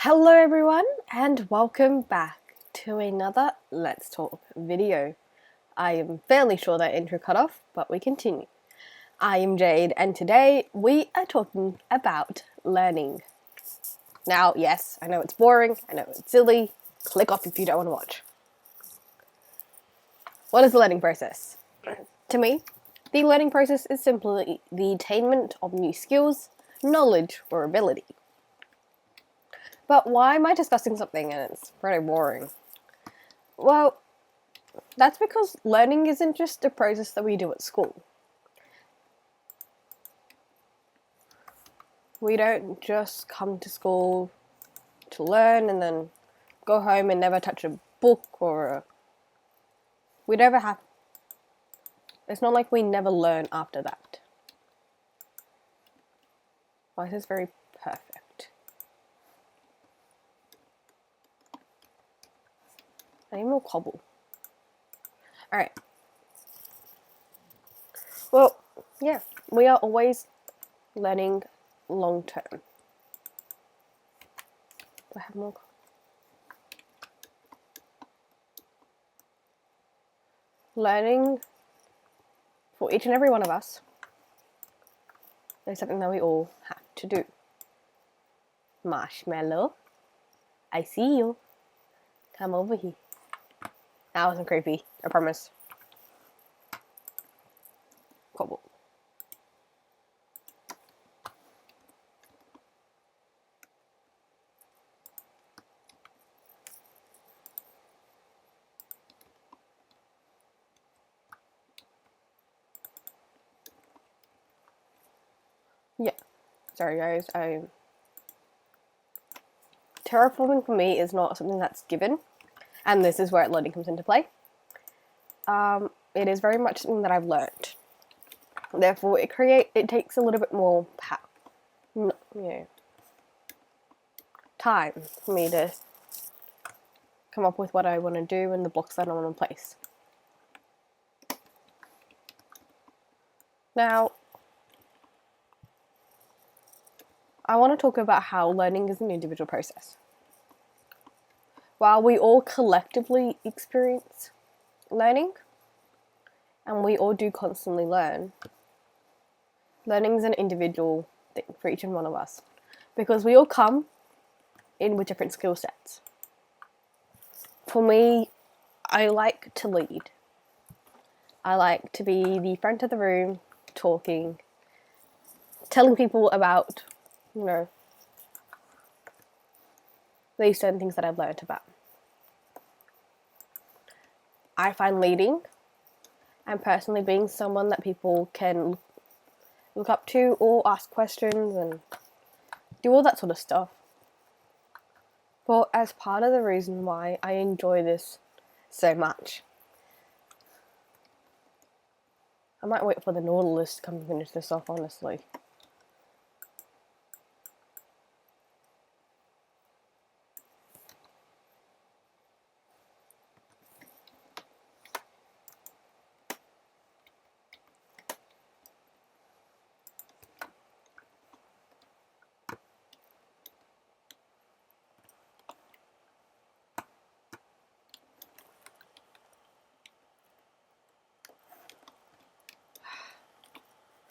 Hello everyone and welcome back to another Let's Talk video. I am fairly sure that intro cut off, but we continue. I am Jade and today we are talking about learning. Now, yes, I know it's boring, I know it's silly, click off if you don't want to watch. What is the learning process? To me, the learning process is simply the attainment of new skills, knowledge, or ability. But why am I discussing something and it's pretty boring? Well, that's because learning isn't just a process that we do at school. We don't just come to school to learn and then go home and never touch a book we never have. It's not like we never learn after that. Why is this very perfect? I need more cobble. Alright. Well, yeah, we are always learning long term. Do I have more? Learning for each and every one of us is something that we all have to do. Marshmallow, I see you. Come over here. That wasn't creepy, I promise. Cobble. Yeah. Sorry guys, terraforming for me is not something that's given, and this is where learning comes into play. It is very much something that I've learned. Therefore, it takes a little bit more time for me to come up with what I want to do and the blocks that I want to place. Now, I want to talk about how learning is an individual process. While we all collectively experience learning, and we all do constantly learn, learning is an individual thing for each and one of us, because we all come in with different skill sets. For me, I like to lead. I like to be the front of the room, talking, telling people about, these certain things that I've learned about. I find leading and personally being someone that people can look up to or ask questions and do all that sort of stuff. But as part of the reason why I enjoy this so much, I might wait for the Nautilus to come and finish this off, honestly.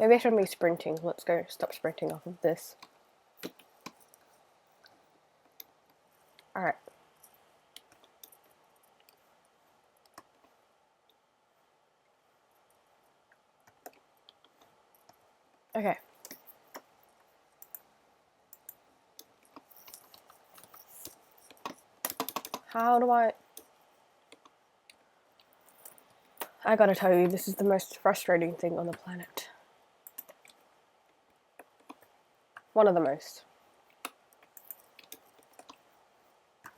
Maybe I shouldn't be sprinting. Let's go stop sprinting off of this. Alright. Okay. How do I gotta tell you, this is the most frustrating thing on the planet. One of the most.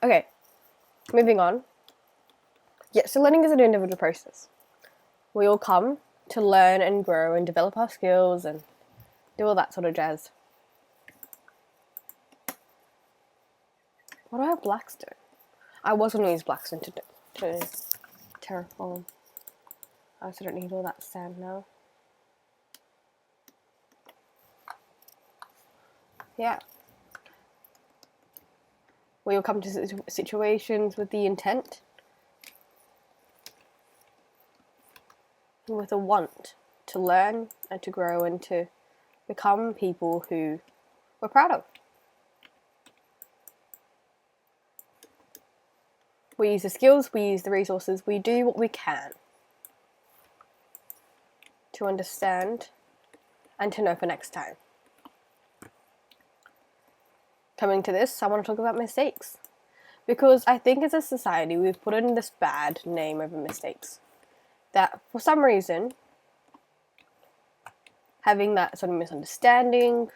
Okay, moving on. Yeah, so learning is an individual process. We all come to learn and grow and develop our skills and do all that sort of jazz. What do I have blackstone? I was going to use blackstone to terraform. I also don't need all that sand now. Yeah. We will come to situations with the intent, with a want to learn and to grow and to become people who we're proud of. We use the skills, we use the resources, we do what we can to understand and to know for next time. Coming to this, I want to talk about mistakes. Because I think as a society, we've put in this bad name over mistakes. That for some reason, having that sort of misunderstanding,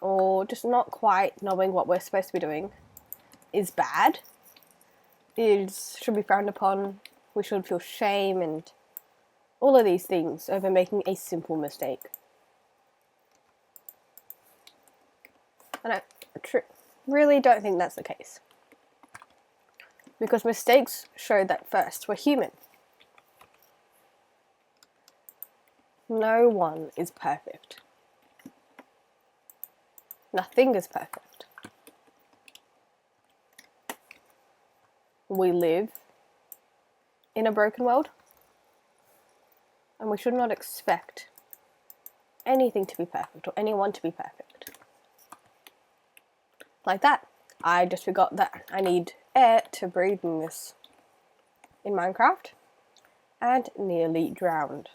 or just not quite knowing what we're supposed to be doing, is bad. Should be frowned upon. We should feel shame and all of these things over making a simple mistake. And I really don't think that's the case. Because mistakes show that first, we're human. No one is perfect. Nothing is perfect. We live in a broken world, and we should not expect anything to be perfect or anyone to be perfect. Like that. I just forgot that I need air to breathe in Minecraft and nearly drowned.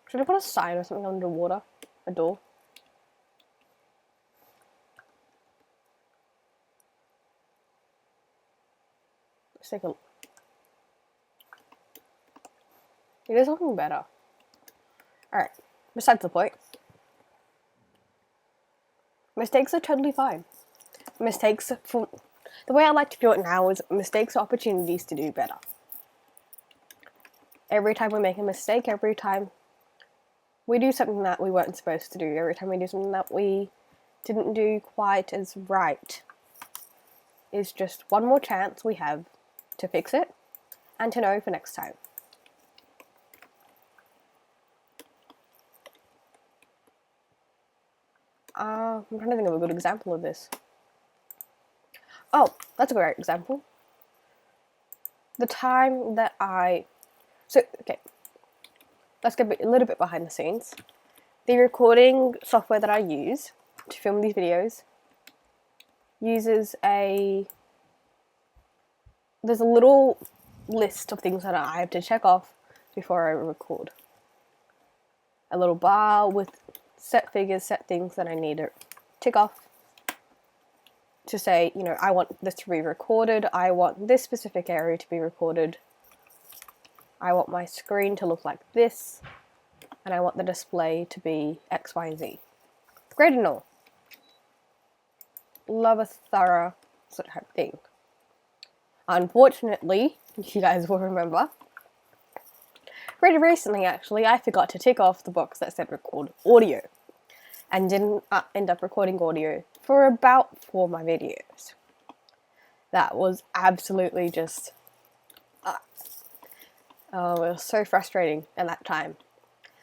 Should I put a sign or something underwater? A door? Let's take a look. It is looking better. Alright, besides the point. Mistakes are totally fine. The way I like to view it now is mistakes are opportunities to do better. Every time we make a mistake, every time we do something that we weren't supposed to do, every time we do something that we didn't do quite as right, is just one more chance we have to fix it and to know for next time. I'm trying to think of a good example of this. Oh, that's a great example. The time that okay, let's get a little bit behind the scenes. The recording software that I use to film these videos uses there's a little list of things that I have to check off before I record. A little bar with set figures, set things that I need to tick off to say, I want this to be recorded, I want this specific area to be recorded, I want my screen to look like this, and I want the display to be X, Y, and Z. Great and all. Love a thorough sort of thing. Unfortunately, you guys will remember, pretty recently actually, I forgot to tick off the box that said record audio and didn't end up recording audio for about 4 of my videos. That was absolutely just, it was so frustrating at that time.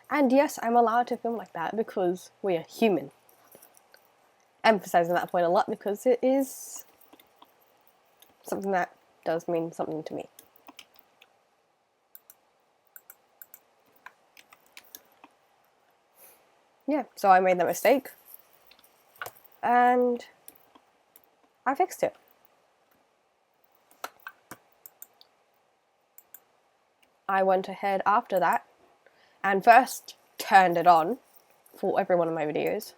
And yes, I'm allowed to film like that because we are human. Emphasizing that point a lot because it is something that does mean something to me. Yeah, so I made that mistake and I fixed it. I went ahead after that and first turned it on for every one of my videos.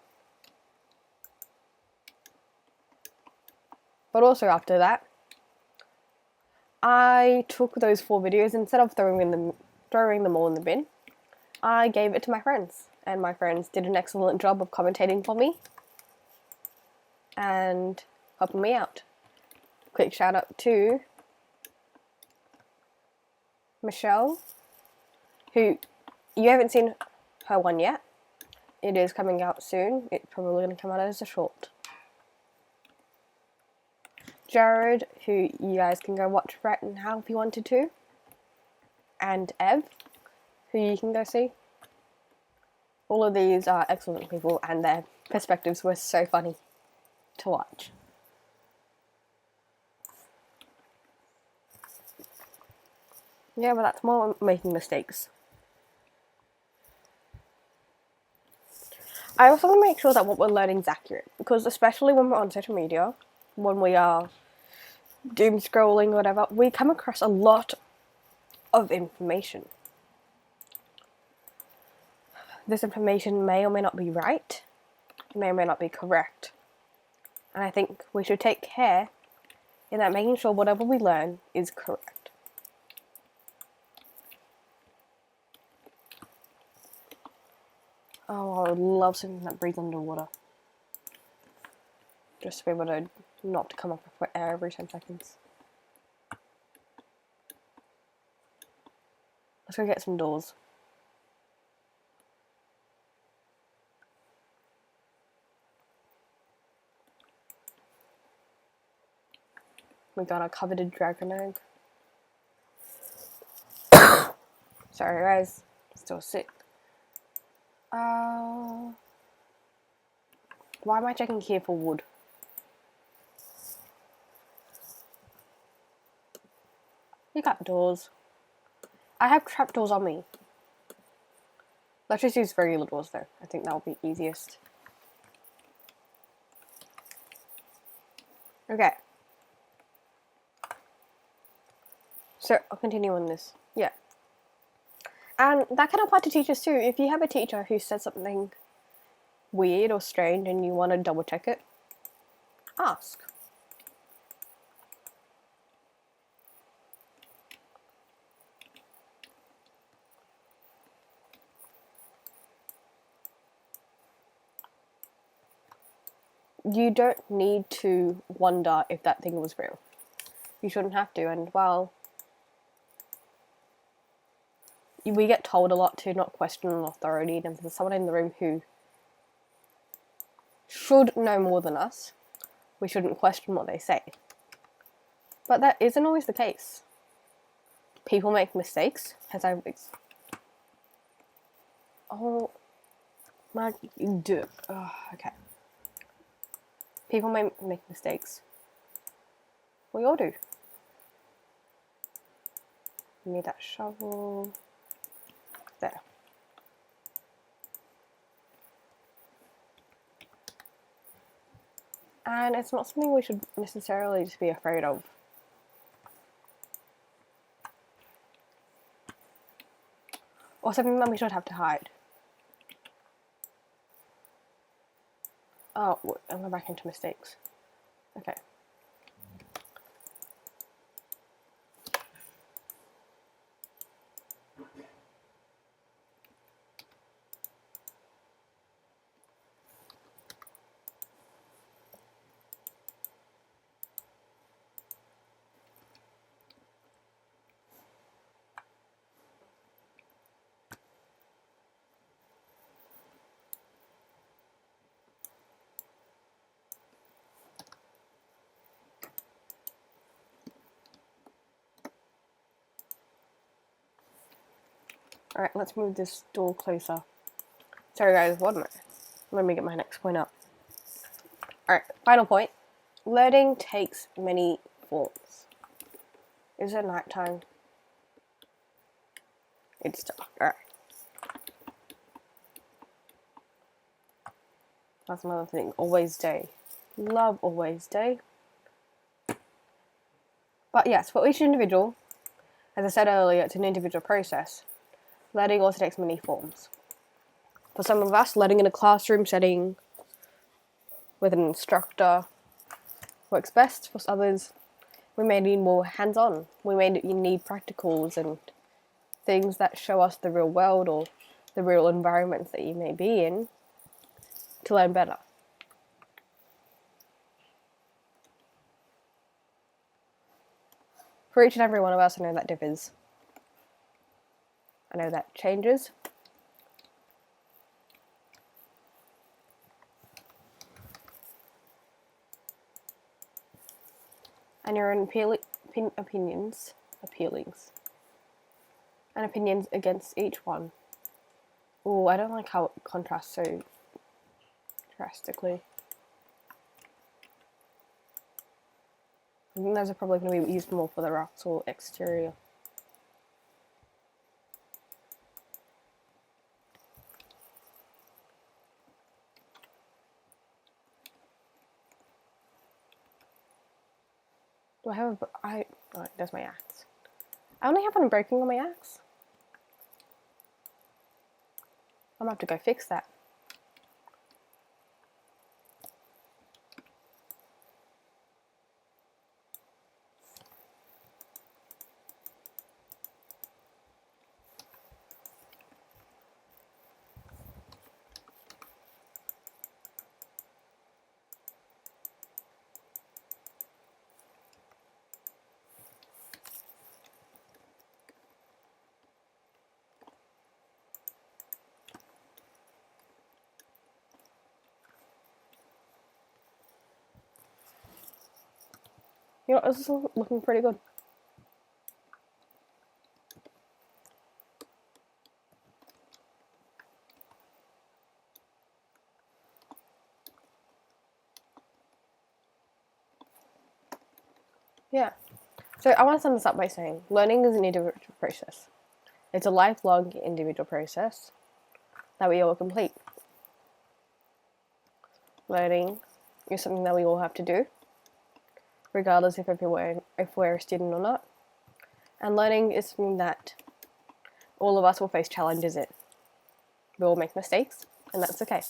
But also after that, I took those 4 videos, instead of throwing them all in the bin, I gave it to my friends. And my friends did an excellent job of commentating for me and helping me out. Quick shout out to Michelle, who, you haven't seen her one yet. It is coming out soon. It's probably going to come out as a short. Jared, who you guys can go watch right now if you wanted to. and Ev, who you can go see. All of these are excellent people, and their perspectives were so funny to watch. Yeah, but that's more making mistakes. I also want to make sure that what we're learning is accurate, because especially when we're on social media, when we are doom scrolling or whatever, we come across a lot of information. This information may or may not be right, may or may not be correct. And I think we should take care in that making sure whatever we learn is correct. Oh, I would love something that breathes underwater. Just to be able to not to come up for air every 10 seconds. Let's go get some doors. We got a coveted dragon egg. Sorry guys, still sick. Why am I checking here for wood? You got doors. I have trapdoors on me. Let's just use regular doors though. I think that will be easiest. Okay. So I'll continue on this. Yeah. And that can apply to teachers too. If you have a teacher who says something weird or strange and you want to double check it, ask. You don't need to wonder if that thing was real. You shouldn't have to, and well, we get told a lot to not question an authority, and if there's someone in the room who should know more than us, we shouldn't question what they say. But that isn't always the case. People make mistakes, as I... Oh, my... Oh, okay. People may make mistakes. We all do. You need that shovel. There. And it's not something we should necessarily just be afraid of. Or something that we should have to hide. Oh, I'm going back into mistakes. Okay. Alright, let's move this door closer. Sorry guys, one minute. Let me get my next point up. Alright, final point. Learning takes many forms. Is it nighttime? It's dark. Alright. That's another thing. Always day. Love always day. But yes, for each individual, as I said earlier, it's an individual process. Learning also takes many forms. For some of us, learning in a classroom setting with an instructor works best. For others, we may need more hands-on. We may need practicals and things that show us the real world or the real environments that you may be in to learn better. For each and every one of us, I know that differs. I know that changes. And your own opinions, appealings. and opinions against each one. Oh, I don't like how it contrasts so drastically. I think those are probably going to be used more for the rocks or exterior. Do I have a... Oh, there's my axe. I only have one breaking on my axe. I'm gonna have to go fix that. You know, this is looking pretty good. Yeah. So I want to sum this up by saying learning is an individual process. It's a lifelong individual process that we all complete. Learning is something that we all have to do, regardless if we're a student or not. And learning is something that all of us will face challenges in. We all make mistakes, and that's okay.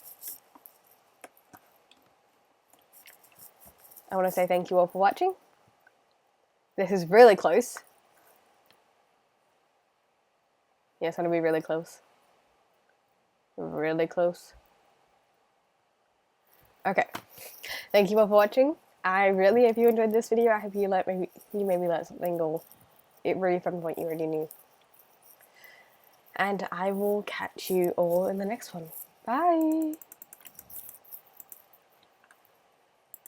I want to say thank you all for watching. This is really close. Yeah, it's going to be really close. Really close. Okay. Thank you all for watching. I really hope you enjoyed this video. I hope you made me learn something, or it really from what you already knew. And I will catch you all in the next one. Bye!